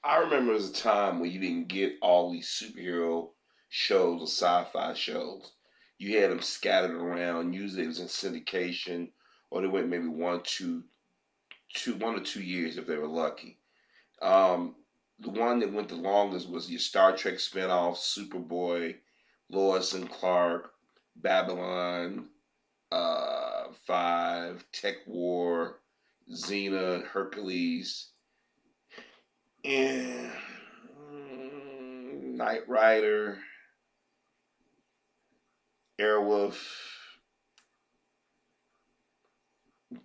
I remember there was a time when you didn't get all these superhero shows or sci-fi shows. You had them scattered around. Usually it was in syndication, or they went maybe 1 or 2 years if they were lucky. Um, the one that went the longest was your Star Trek spinoff, Superboy, Lois and Clark, Babylon, Five, Tech War, Xena, Hercules, and Knight Rider, Airwolf,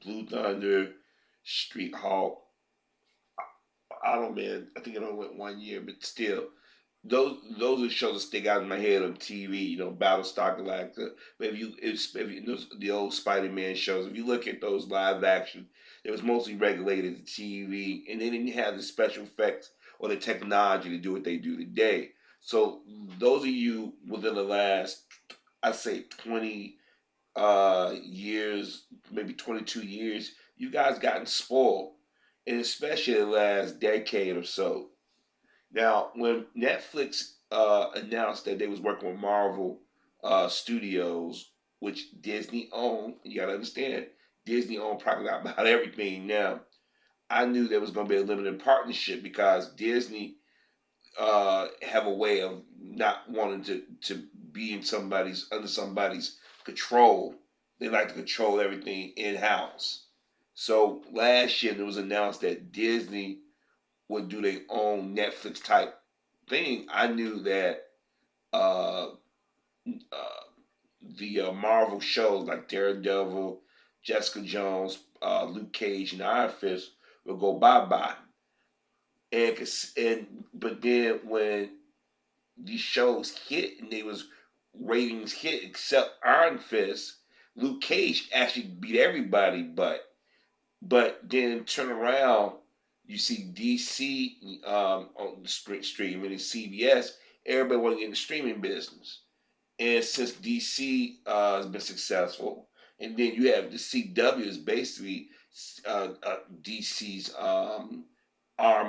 Blue Thunder, Street Hawk. I don't know, man. I think it only went 1 year, but still, those are the shows that stick out in my head on TV. Battlestar Galactica. But if you know the old Spider-Man shows, if you look at those live action, it was mostly regulated to TV, and they didn't have the special effects or the technology to do what they do today. So those of you within the last, I'd say 20 years, maybe 22 years, you guys gotten spoiled, and especially the last decade or so. Now, when Netflix announced that they was working with Marvel Studios, which Disney owned, you gotta understand, Disney owned probably about everything now. I knew there was going to be a limited partnership because Disney have a way of not wanting to be in somebody's under somebody's control. They like to control everything in house. So last year it was announced that Disney would do their own Netflix type thing. I knew that uh, the Marvel shows like Daredevil, Jessica Jones, Luke Cage, and Iron Fist will go bye bye. And but then when these shows hit and they was ratings hit, except Iron Fist, Luke Cage actually beat everybody, but then turn around, you see DC on the streaming and CBS. Everybody want to get in the streaming business, and since DC has been successful, and then you have the CW is basically DC's arm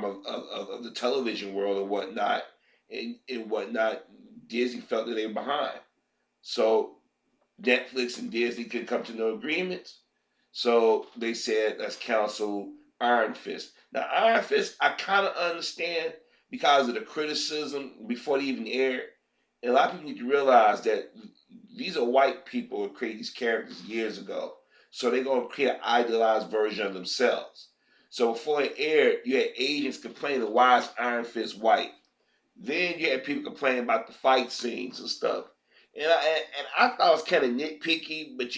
of the television world and whatnot, and whatnot. Disney felt that they were behind, so Netflix and Disney could come to no agreements. So they said let's cancel Iron Fist. Now Iron Fist, I kind of understand because of the criticism before they even aired. And a lot of people need to realize that these are white people who created these characters years ago. So they're going to create an idealized version of themselves. So before it aired, you had agents complaining, why is Iron Fist white? Then you had people complaining about the fight scenes and stuff. And I thought it was kind of nitpicky, but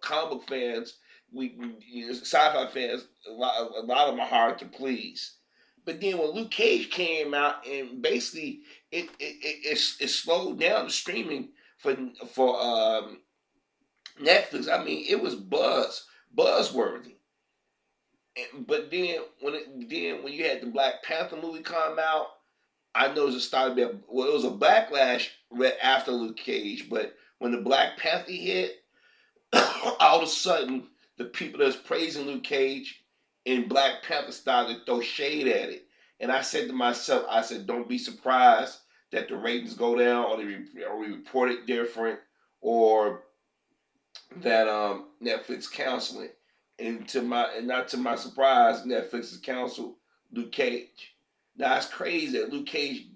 comic book fans, sci-fi fans, a lot of them are hard to please. But then when Luke Cage came out, and basically it slowed down the streaming for Netflix. I mean, it was buzzworthy. But then when you had the Black Panther movie come out, I noticed it started to be it was a backlash right after Luke Cage, but when the Black Panther hit, all of a sudden the people that's praising Luke Cage and Black Panther started to throw shade at it. And I said to myself, I said, don't be surprised that the ratings go down, or we report it different, or that Netflix canceling. And not to my surprise, Netflix has canceled Luke Cage. Now it's crazy that Luke Cage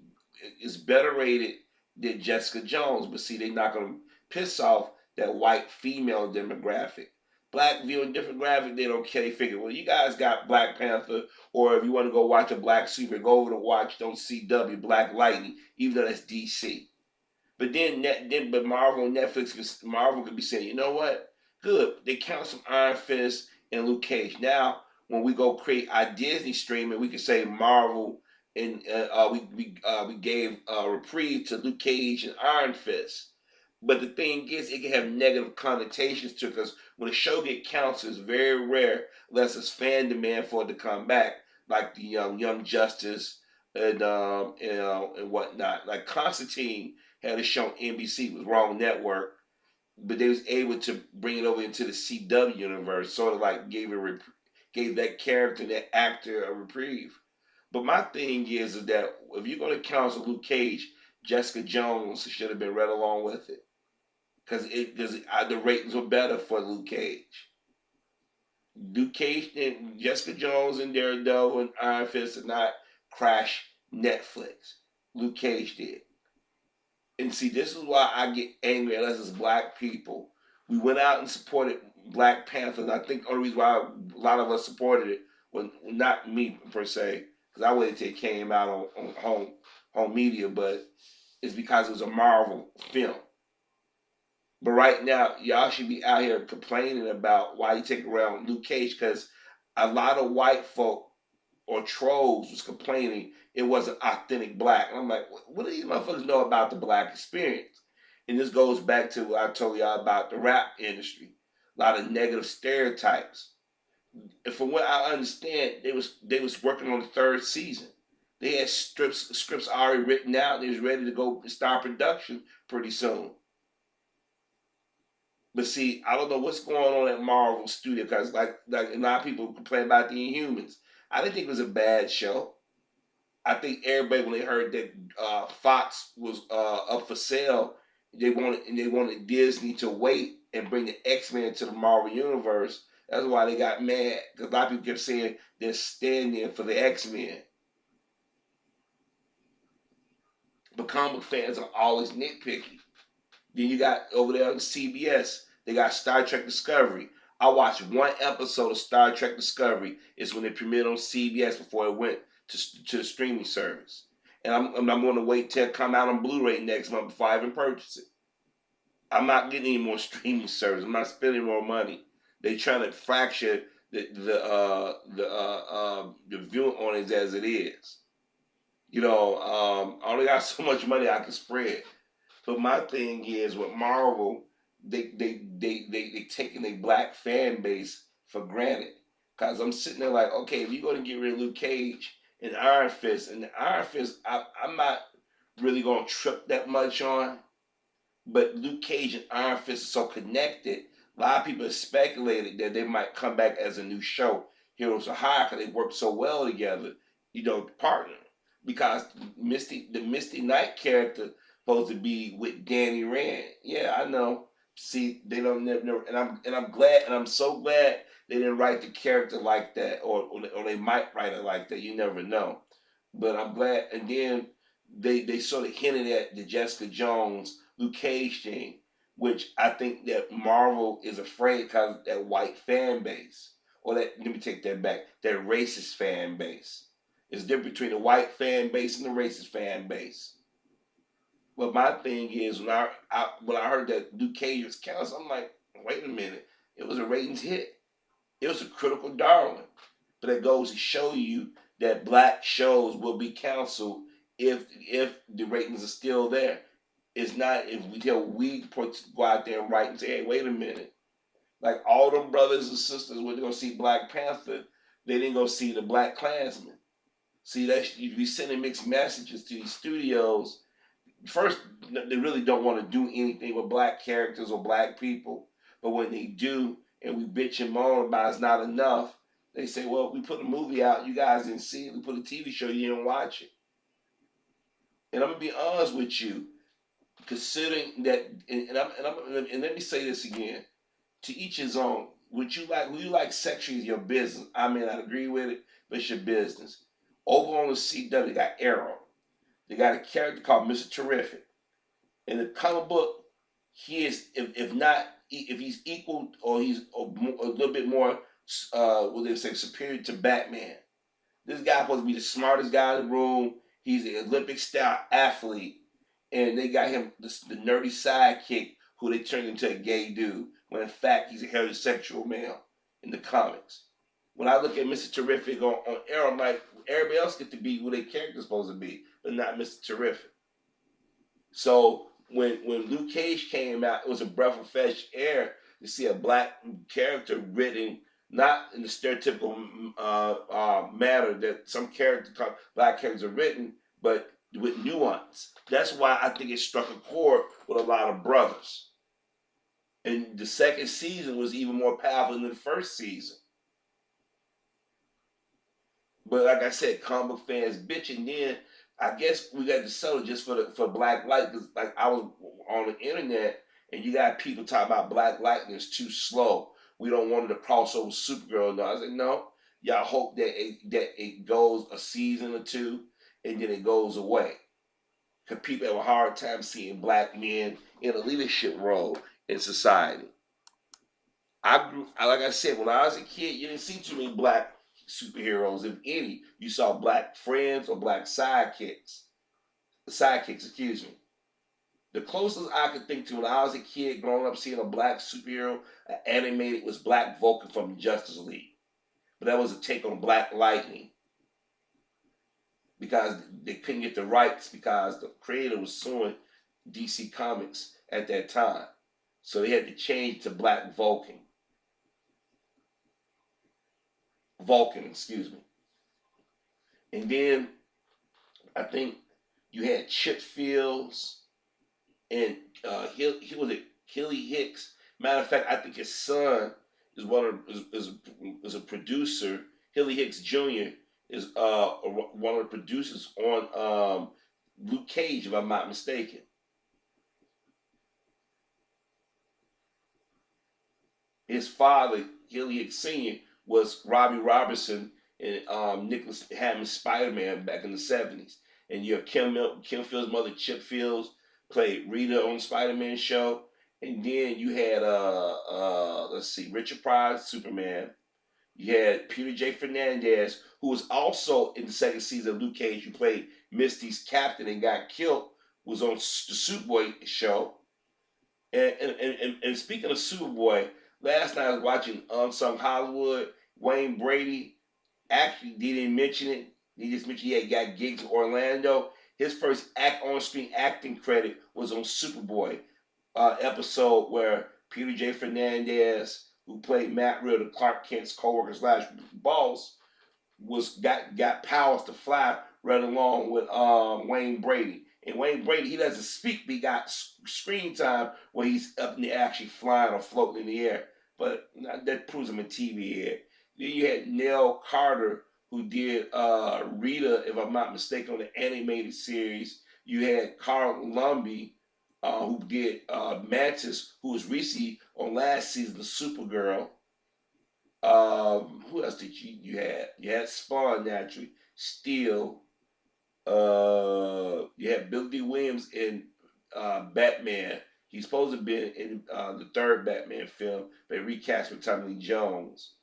is better rated than Jessica Jones, but see, they're not going to piss off that white female demographic. Black viewing demographic, they don't care. They figure, well, you guys got Black Panther, or if you want to go watch a black super, go over to watch those CW Black Lightning, even though that's DC. But but Marvel and Netflix, Marvel could be saying, you know what? Good, they count some Iron Fist and Luke Cage. Now, when we go create our Disney streaming, we can say Marvel and we gave a reprieve to Luke Cage and Iron Fist. But the thing is, it can have negative connotations to it because when a show get canceled, it's very rare unless it's fan demand for it to come back, like the Young Justice and whatnot. Like Constantine had a show on NBC, it was wrong network, but they was able to bring it over into the CW universe, sort of like gave that character, that actor, a reprieve. But my thing is that if you're going to counsel Luke Cage, Jessica Jones should have been right along with it because the ratings were better for Luke Cage. Luke Cage and Jessica Jones and Daredevil and Iron Fist did not crash Netflix. Luke Cage did. And see, this is why I get angry at us as black people. We went out and supported Black Panther, and I think the only reason why a lot of us supported it was not me per se, because I waited till it came out on home media, but it's because it was a Marvel film. But right now, y'all should be out here complaining about why you take around Luke Cage, because a lot of white folk or trolls was complaining it wasn't authentic black. And I'm like, what do these motherfuckers know about the black experience? And this goes back to what I told y'all about the rap industry. A lot of negative stereotypes. And from what I understand, they was working on the third season. They had scripts already written out. They was ready to go start production pretty soon. But see, I don't know what's going on at Marvel Studio because like a lot of people complain about the Inhumans. I didn't think it was a bad show. I think everybody when they heard that Fox was up for sale, they wanted Disney to wait and bring the X-Men to the Marvel universe. That's why they got mad because a lot of people kept saying they're standing for the X-Men. But comic fans are always nitpicky. Then you got over there on CBS, they got Star Trek Discovery. I watched one episode of Star Trek Discovery. It's when it premiered on CBS before it went to the streaming service. And I'm going to wait till it come out on Blu-ray next month before I even purchase it. I'm not getting any more streaming service. I'm not spending more money. They trying to fracture the view on it as it is. I only got so much money I can spread. But my thing is with Marvel, they taking a black fan base for granted. Cause I'm sitting there like, okay, if you're gonna get rid of Luke Cage and Iron Fist, I'm not really gonna trip that much on. But Luke Cage and Iron Fist are so connected. A lot of people have speculated that they might come back as a new show, Heroes of High, because they work so well together, partner. Because the Misty Knight character supposed to be with Danny Rand. Yeah, I know. See, they don't never, and I'm glad, and I'm so glad they didn't write the character like that, or they might write it like that. You never know. But I'm glad, and then they sort of hinted at the Jessica Jones Luke Cage thing, which I think that Marvel is afraid because of that white fan base, or let me take that back, that racist fan base. It's different between the white fan base and the racist fan base. But my thing is when I heard that Luke Cage was canceled, I'm like, wait a minute, it was a ratings hit. It was a critical darling. But it goes to show you that black shows will be canceled if the ratings are still there. It's not if we go out there and write and say, hey, wait a minute. Like all them brothers and sisters when they go see Black Panther, they didn't go see the Black Klansman. See, that you be sending mixed messages to these studios. First, they really don't want to do anything with black characters or black people. But when they do, and we bitch and moan about it's not enough, they say, well, we put a movie out, you guys didn't see it. We put a TV show, you didn't watch it. And I'm gonna be honest with you, considering that, and let me say this again: to each his own. Who you like sexually is your business. I may not agree with it, but it's your business. Over on the CW, they got Arrow. They got a character called Mr. Terrific. In the comic book, he is, if not, if he's equal or he's a little bit more, what they say, superior to Batman. This guy supposed to be the smartest guy in the room. He's an Olympic style athlete, and they got him the nerdy sidekick who they turned into a gay dude. When in fact he's a heterosexual male in the comics. When I look at Mr. Terrific on Arrow, I'm like, everybody else get to be who their character's supposed to be, but not Mr. Terrific. So when Luke Cage came out, it was a breath of fresh air to see a black character written not in the stereotypical manner that some black characters are written, but with nuance. That's why I think it struck a chord with a lot of brothers. And the second season was even more powerful than the first season. But like I said, comic book fans bitch, and then I guess we got to settle just for Black Light, because like I was on the internet and you got people talking about Black Lightning is too slow. We don't want it to cross over Supergirl. No, I said no. Y'all hope that it goes a season or two and then it goes away. Because people have a hard time seeing black men in a leadership role in society. Like I said, when I was a kid, you didn't see too many black superheroes. If any, you saw black friends or black sidekicks, excuse me. The closest I could think to when I was a kid growing up seeing a black superhero animated was Black Vulcan from Justice League. But that was a take on Black Lightning because they couldn't get the rights because the creator was suing DC Comics at that time. So they had to change to Black Vulcan. Vulcan, excuse me. And then I think you had Chip Fields and he was it Hilly Hicks. Matter of fact, I think his son is is a producer. Hilly Hicks Jr. is one of the producers on Luke Cage, if I'm not mistaken. His father, Hilly Hicks Sr., was Robbie Robertson and Nicholas Hammond's Spider Man back in the '70s. And you have Kim Fields' mother, Chip Fields, played Rita on the Spider Man show. And then you had let's see, Richard Pryor, Superman. You had Peter J. Fernandez, who was also in the second season of Luke Cage, who played Misty's captain and got killed, was on the Superboy show. And speaking of Superboy, last night I was watching Unsung Hollywood. Wayne Brady actually didn't mention it. He just mentioned he had got gigs in Orlando. His first on-screen acting credit was on Superboy episode where Peter J. Fernandez, who played Matt Riddle, Clark Kent's co-worker slash boss, got powers to fly right along with Wayne Brady. And Wayne Brady, he doesn't speak, but he got screen time where he's up in the air actually flying or floating in the air. But that proves him a TV head. Then you had Nell Carter, who did Rita, if I'm not mistaken, on the animated series. You had Carl Lumbly, who did Mantis, who was recently on last season of Supergirl. Who else did you had? You had Spawn naturally, Steel. You had Billy D. Williams in Batman. He's supposed to be in the third Batman film. They recast with Tommy Lee Jones.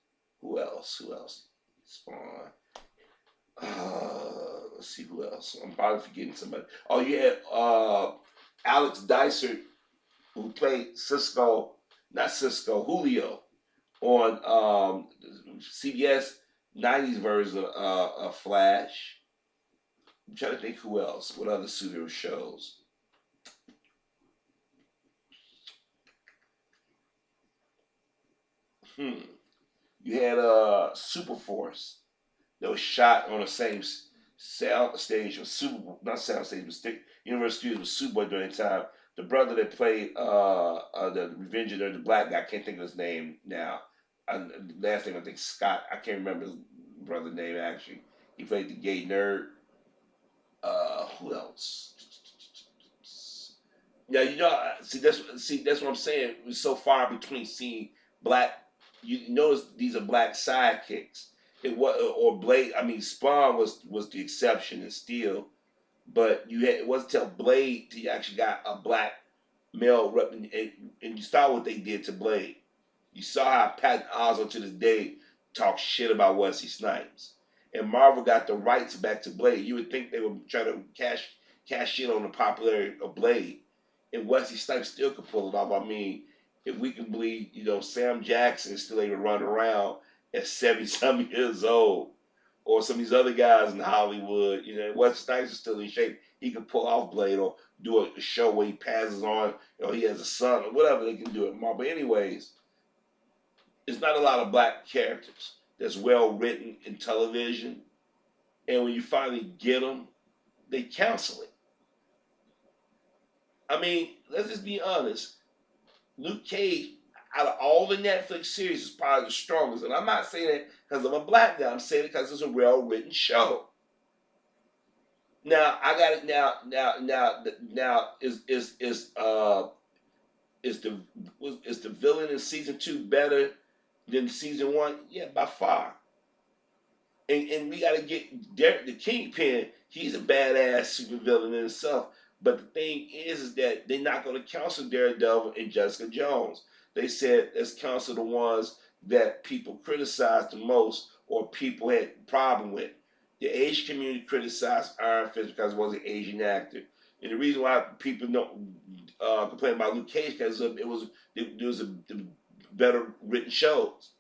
Who else? Who else? Spawn. Let's see who else. I'm probably forgetting somebody. Oh, you had Alex Dicer, who played Julio on CBS '90s version of Flash. I'm trying to think who else. What other superhero shows? You had Super Force that was shot on the same sound stage or not sound stage, but Universal Studios with Superboy during the time. The brother that played the Revenge of the Black guy, I can't think of his name now. Last name I think Scott. I can't remember his brother's name actually. He played the gay nerd. Who else? Yeah, that's what I'm saying. It was so far between seeing black. You notice these are black sidekicks. It was or Blade. I mean, Spawn was the exception and Steel, but it wasn't until Blade you actually got a black male rep, and you saw what they did to Blade. You saw how Patton Oswalt to this day talks shit about Wesley Snipes, and Marvel got the rights back to Blade. You would think they would try to cash in on the popularity of Blade, and Wesley Snipes still could pull it off. I mean, if we can believe, Sam Jackson is still able to run around at 70 some years old, or some of these other guys in Hollywood, Wesley Snipes is still in shape. He can pull off Blade or do a show where he passes on, he has a son or whatever they can do at Marvel. But anyways, there's not a lot of black characters that's well written in television, and when you finally get them, they cancel it. I mean, let's just be honest. Luke Cage, out of all the Netflix series, it's probably the strongest. And I'm not saying it because I'm a black guy. I'm saying it because it's a well-written show. Now I got it. Now is the is the villain in season 2 better than season 1? Yeah, by far. And we got to get Derek the Kingpin. He's a badass super villain in himself. But the thing is that they're not going to cancel Daredevil and Jessica Jones. They said let's cancel the ones that people criticized the most or people had problem with. The Asian community criticized Iron Fist because it was an Asian actor. And the reason why people don't complain about Luke Cage because there was a better written shows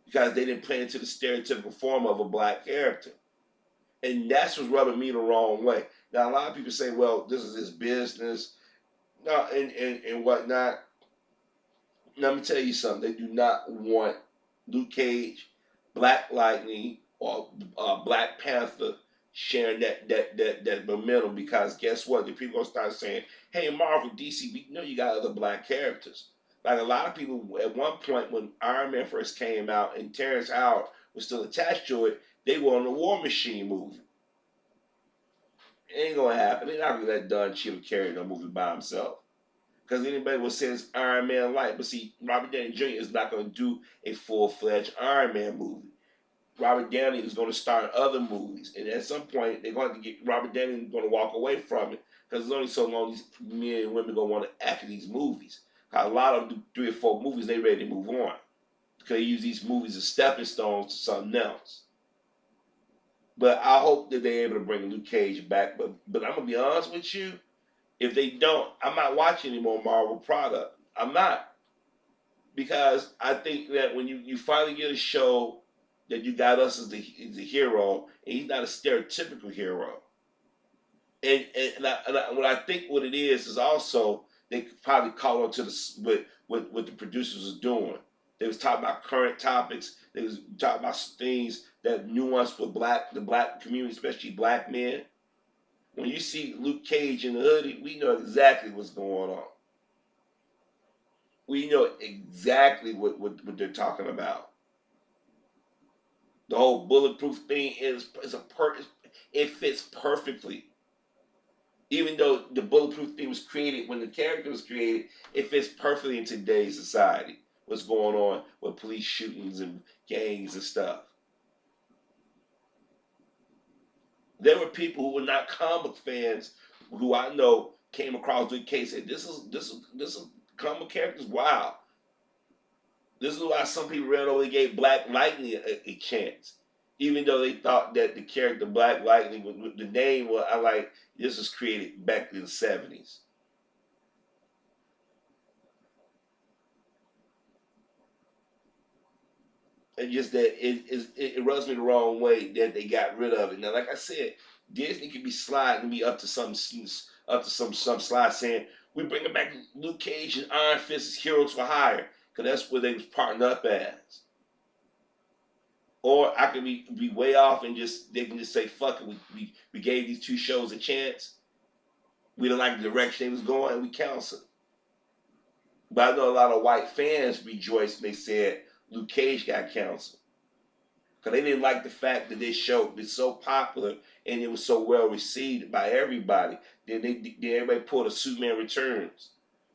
because they didn't play into the stereotypical form of a black character. And that's what's rubbing me the wrong way. Now, a lot of people say, well, this is his business, no, and whatnot. Now, let me tell you something. They do not want Luke Cage, Black Lightning, or Black Panther sharing that momentum because guess what? The people gonna start saying, "Hey, Marvel, DC, we know you got other black characters." Like a lot of people at one point when Iron Man first came out and Terrence Howard was still attached to it, they wanted a War Machine movie. It ain't gonna happen. They're not gonna let Don Cheadle carry no movie by himself. Because anybody will say it's Iron Man light. But see, Robert Downey Jr. is not going to do a full-fledged Iron Man movie. Robert Downey is going to star in other movies. And at some point, they're going to get Robert Downey going to walk away from it. Because there's only so long these men and women going to want to act in these movies. A lot of them do 3 or 4 movies, they ready to move on. Because they use these movies as stepping stones to something else. But I hope that they're able to bring Luke Cage back. But I'm going to be honest with you. If they don't, I'm not watching any more Marvel product. I'm not. Because I think that when you finally get a show that you got us as the hero, and he's not a stereotypical hero. What I think what it is also they probably call on to what the producers are doing. They was talking about current topics. They was talking about things that nuance for the black community, especially black men. When you see Luke Cage in the hoodie, we know exactly what's going on. We know exactly what they're talking about. The whole bulletproof thing it fits perfectly. Even though the bulletproof thing was created when the character was created, it fits perfectly in today's society. What's going on with police shootings and gangs and stuff. There were people who were not comic fans who I know came across the case and said, this is comic characters. Wow. This is why some people ran over and gave Black Lightning a chance. Even though they thought that the character Black Lightning with the name was this was created back in the 70s. And just that it rubs me the wrong way that they got rid of it. Now, like I said, Disney could be sliding and be up to some slide saying we bringing back Luke Cage and Iron Fist as heroes for hire because that's what they was partnered up as. Or I could be way off and they can just say fuck it. We gave these 2 shows a chance. We didn't like the direction they was going and we canceled. But I know a lot of white fans rejoiced and they said Luke Cage got canceled. Because they didn't like the fact that this show was so popular and it was so well received by everybody. Then everybody pulled a Superman Returns.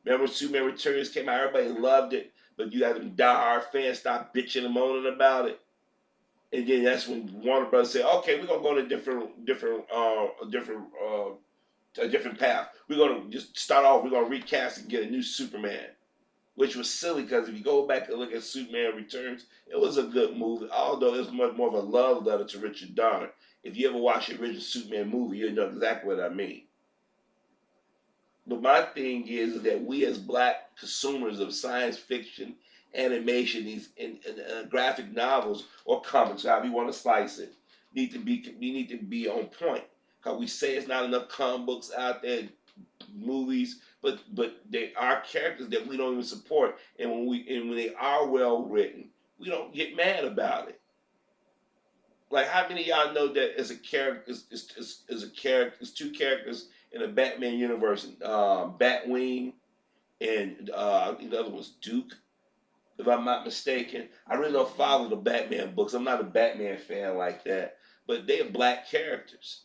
Remember Superman Returns came out, everybody loved it, but you had them diehard fans stop bitching and moaning about it. And then that's when Warner Brothers said, "Okay, we're gonna go to a different path. We're gonna just start off. We're gonna recast and get a new Superman." Which was silly because if you go back and look at Superman Returns, it was a good movie, although it was much more of a love letter to Richard Donner. If you ever watch the original Superman movie, you'll know exactly what I mean. But my thing is that we as black consumers of science fiction, animation, these graphic novels or comics, however you want to slice it, we need to be on point. Because we say it's not enough comic books out there, movies, but they are characters that we don't even support. And when they are well written, we don't get mad about it. Like how many of y'all know that as a character is a character, is 2 characters in the Batman universe, Batwing and the other one's Duke. if I'm not mistaken. I really don't follow the Batman books. I'm not a Batman fan like that, but they are black characters.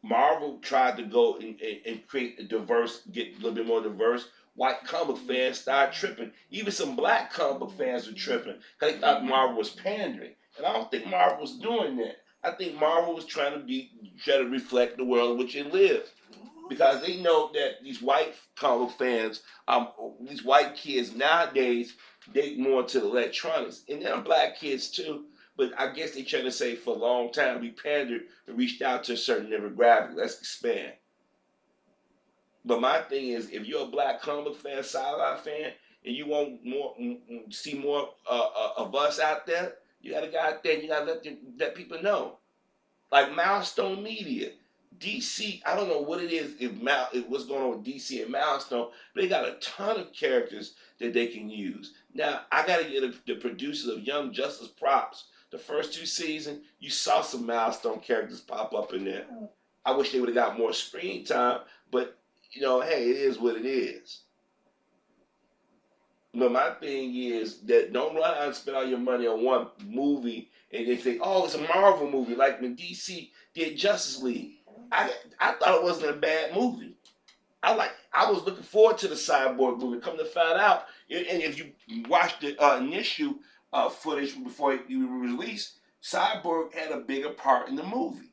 Marvel tried to go and create a diverse, get a little bit more diverse. White comic fans started tripping. Even some black comic book fans were tripping because they thought Marvel was pandering. And I don't think Marvel was doing that. I think Marvel was try to reflect the world in which it lives. Because they know that these white comic fans, these white kids nowadays, they more into the electronics. And they're black kids too. But I guess they trying to say for a long time we pandered and reached out to a certain demographic. Let's expand. But my thing is, if you're a black comic fan, sci-fi fan, and you want more, see more of us out there, you gotta go out there and you gotta let people know. Like Milestone Media, DC. I don't know what it is if what's going on with DC and Milestone, but they got a ton of characters that they can use. Now I gotta give the producers of Young Justice props. The first two seasons, you saw some Milestone characters pop up in there. I wish they would have got more screen time, but hey, it is what it is. But my thing is that don't run out and spend all your money on one movie and they say, oh, it's a Marvel movie, like when DC did Justice League. I thought it wasn't a bad movie. I was looking forward to the Cyborg movie. Come to find out, and if you watch the initial footage before it was released, Cyborg had a bigger part in the movie.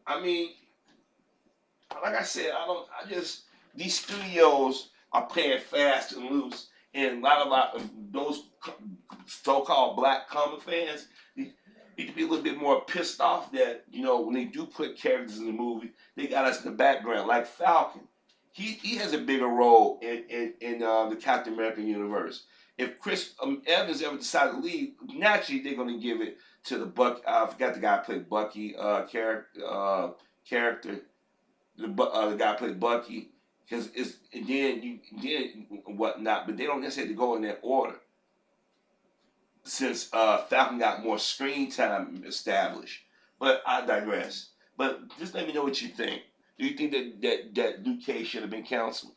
I mean, like I said, I just these studios are playing fast and loose, and a lot of those so-called black comic fans need to be a little bit more pissed off that when they do put characters in the movie, they got us in the background, like Falcon. He has a bigger role in the Captain America universe. If Chris Evans ever decided to leave, naturally they're going to give it to the Buck. I forgot the guy who played Bucky character the guy played Bucky, because it's and then whatnot, but they don't necessarily go in that order. Since Falcon got more screen time established, but I digress. But just let me know what you think. Do you think that Luke Cage should have been canceled?